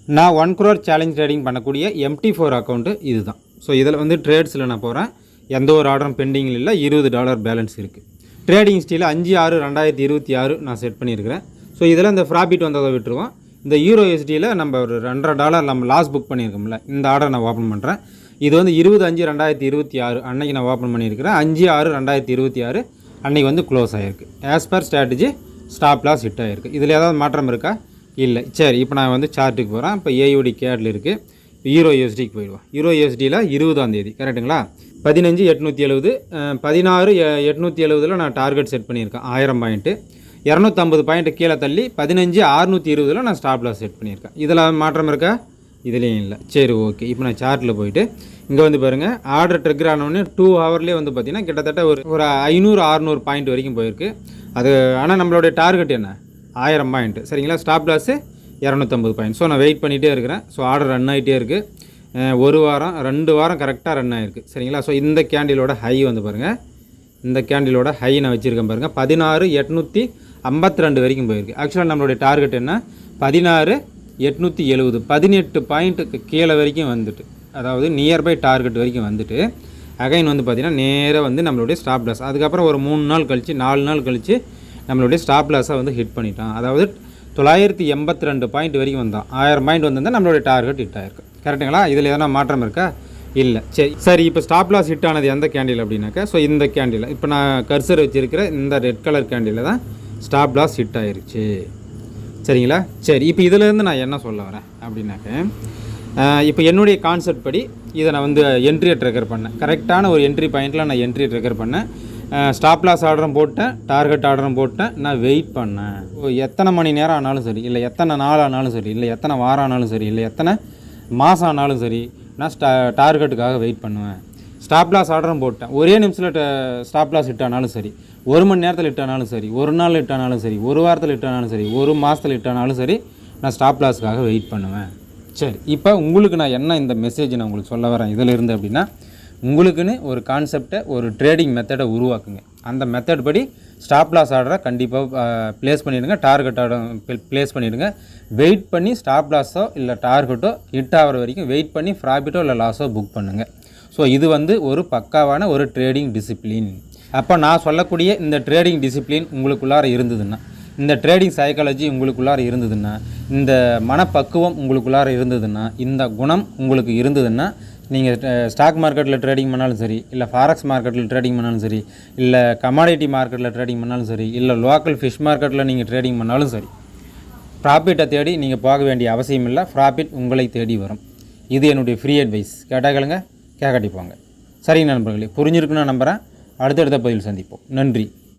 நான் 1 crore challenge trading பண்ணக்கூடிய MT4 account இது தான். ஸோ இதில் வந்து ட்ரேட்ஸில் நான் போகிறேன். எந்த ஒரு ஆர்டரும் பெண்டிங்கில் இல்லை. $20 பேலன்ஸ் இருக்குது. ட்ரேடிங் ஸ்டீல் 5/6/2026 நான் செட் பண்ணியிருக்கிறேன். ஸோ இதில் இந்த ப்ராஃபிட் வந்ததை விட்டுருவோம். இந்த EURUSDயில் நம்ம ஒரு $2.5 நம்ம லாஸ் புக் பண்ணியிருக்கோம்ல, இந்த ஆர்டர் நான் ஓப்பன் பண்ணுறேன். இது வந்து 20/5/2026 அன்னைக்கு நான் ஓப்பன் பண்ணியிருக்கிறேன். 5/6/2026 அன்றைக்கி வந்து க்ளோஸ் ஆகிருக்கு. As per strategy stop loss hit ஆகிருக்கு. இதில் ஏதாவது மாற்றம் இருக்கா? இல்லை. சரி, இப்போ நான் வந்து சார்ட்டுக்கு போகிறேன். இப்போ AUD கேடில் இருக்குது. EURUSDக்கு போயிடுவோம். EURUSDயில் 20ஆம் தேதி கரெக்டுங்களா? 15,870 16,870 நான் டார்கெட் செட் பண்ணியிருக்கேன். 1000 பாயிண்ட்டு 250 பாயிண்ட்டு கீழே தள்ளி 15,620 நான் ஸ்டாப் லாஸ் செட் பண்ணியிருக்கேன். இதில் மாற்றம் இருக்கா? இதுலேயும் இல்லை. சரி, ஓகே. இப்போ நான் சார்ட்டில் போயிட்டு இங்கே வந்து பாருங்கள், ஆர்டர் ட்ரிகர் ஆனோடனே 2 ஹவர்லேயே வந்து பார்த்திங்கன்னா கிட்டத்தட்ட ஒரு 500-600 பாயிண்ட் வரைக்கும் போயிருக்கு அது. ஆனால் நம்மளுடைய டார்கெட் என்ன? 1000 பாயிண்ட்டு சரிங்களா? Stop loss 250 point. ஸோ நான் வெயிட் பண்ணிகிட்டே இருக்கிறேன். ஸோ ஆர்டர் ரன் ஆகிட்டே இருக்குது. 1 வாரம் 2 வாரம் கரெக்டாக ரன் ஆகிருக்கு சரிங்களா? ஸோ இந்த கேண்டிலோட ஹை வந்து பாருங்கள், இந்த கேண்டிலோட ஹை நான் வச்சுருக்கேன் பாருங்கள், 16,852 வரைக்கும் போயிருக்கு. ஆக்சுவலாக நம்மளுடைய டார்கெட் என்ன? 16,870 18 பாயிண்ட்டுக்கு கீழே வரைக்கும் வந்துட்டு, அதாவது நியர்பை டார்கெட் வரைக்கும் வந்துட்டு அகைன் வந்து பார்த்திங்கன்னா நேராக வந்து நம்மளுடைய ஸ்டாப் லாஸ் அதுக்கப்புறம் ஒரு 3 நாள் கழித்து 4 நாள் கழித்து நம்மளுடைய ஸ்டாப் லாஸை வந்து ஹிட் பண்ணிட்டான். அதாவது 982 பாயிண்ட் வரைக்கும் வந்தான். 1000 பாயிண்ட் வந்திருந்தால் நம்மளுடைய டார்கெட் ஹிட் ஆகிருக்கு. கரெக்டுங்களா? இதில் எதனா மாற்றம் இருக்கா? இல்லை. சரி, இப்போ ஸ்டாப் லாஸ் ஹிட் ஆனது எந்த கேண்டில் அப்படின்னாக்கா, ஸோ இந்த கேண்டில் இப்போ நான் கர்சர் வச்சுருக்கிற இந்த ரெட் கலர் கேண்டில் தான் ஸ்டாப் லாஸ் ஹிட் ஆகிருச்சு சரிங்களா? சரி, இப்போ இதிலேருந்து நான் என்ன சொல்ல வரேன் அப்படின்னாக்க, இப்போ என்னுடைய கான்செப்ட் படி இதை நான் வந்து என்ட்ரியை ட்ரிகர் பண்ணேன். கரெக்டான ஒரு என்ட்ரி பாயிண்ட்டில் நான் என்ட்ரியை ட்ரிகர் பண்ணேன். ஸ்டாப் லாஸ் ஆர்டரும் போட்டேன், டார்கெட் ஆர்டரும் போட்டேன். நான் வெயிட் பண்ணேன். எத்தனை மணி நேரம் ஆனாலும் சரி, இல்லை எத்தனை நாள் ஆனாலும் சரி, இல்லை எத்தனை வாரம் ஆனாலும் சரி, இல்லை எத்தனை மாதம் ஆனாலும் சரி, நான் டார்கெட்டுக்காக வெயிட் பண்ணுவேன். ஸ்டாப் லாஸ் ஆர்டரும் போட்டேன். ஒரே நிமிஷத்தில் ஸ்டாப் லாஸ் ஹிட் ஆனாலும் சரி, 1 மணி நேரத்தில் ஹிட் ஆனாலும் சரி, 1 நாள் ஹிட் ஆனாலும் சரி, 1 வாரத்தில் ஹிட் ஆனாலும் சரி, 1 மாதத்தில் ஹிட் ஆனாலும் சரி, நான் ஸ்டாப் லாஸுக்காக வெயிட் பண்ணுவேன். சரி, இப்போ உங்களுக்கு நான் என்ன இந்த மெசேஜ் நான் உங்களுக்கு சொல்ல வரேன் இதில் இருந்து அப்படின்னா, உங்களுக்குன்னு ஒரு கான்செப்டை, ஒரு ட்ரேடிங் மெத்தடை உருவாக்குங்க. அந்த மெத்தட் படி ஸ்டாப் லாஸ் ஆர்டரை கண்டிப்பாக ப்ளேஸ் பண்ணிவிடுங்க, டார்கெட் ஆர்டர் ப்ளேஸ் பண்ணிவிடுங்க. வெயிட் பண்ணி ஸ்டாப் லாஸோ இல்லை டார்கெட்டோ ஹிட் ஆகிற வரைக்கும் வெயிட் பண்ணி ப்ராஃபிட்டோ இல்லை லாஸோ புக் பண்ணுங்கள். ஸோ இது வந்து ஒரு பக்காவான ஒரு ட்ரேடிங் டிசிப்ளின். அப்போ நான் சொல்லக்கூடிய இந்த ட்ரேடிங் டிசிப்ளின் உங்களுக்குள்ளார இருந்ததுன்னா, இந்த ட்ரேடிங் சைக்காலஜி உங்களுக்குள்ளார இருந்ததுன்னா, இந்த மனப்பக்குவம் உங்களுக்குள்ளார இருந்ததுன்னா, இந்த குணம் உங்களுக்கு இருந்ததுன்னா, நீங்கள் ஸ்டாக் மார்க்கெட்டில் ட்ரேடிங் பண்ணாலும் சரி, இல்லை ஃபாரெக்ஸ் மார்க்கெட்டில் ட்ரேடிங் பண்ணாலும் சரி, இல்லை கமாடிட்டி மார்க்கெட்டில் ட்ரேடிங் பண்ணாலும் சரி, இல்லை லோக்கல் ஃபிஷ் மார்க்கெட்டில் நீங்கள் ட்ரேடிங் பண்ணாலும் சரி, ப்ராஃபிட்டை தேடி நீங்கள் போக வேண்டிய அவசியம் இல்லை. ப்ராஃபிட் உங்களை தேடி வரும். இது என்னுடைய ஃப்ரீ அட்வைஸ். கேட்டாங்களுங்க, கேட்காட்டி போங்க. சரிங்க நண்பர்களே, புரிஞ்சிருக்குன்னு நம்புகிறேன். அடுத்தடுத்த பதிவில் சந்திப்போம். நன்றி.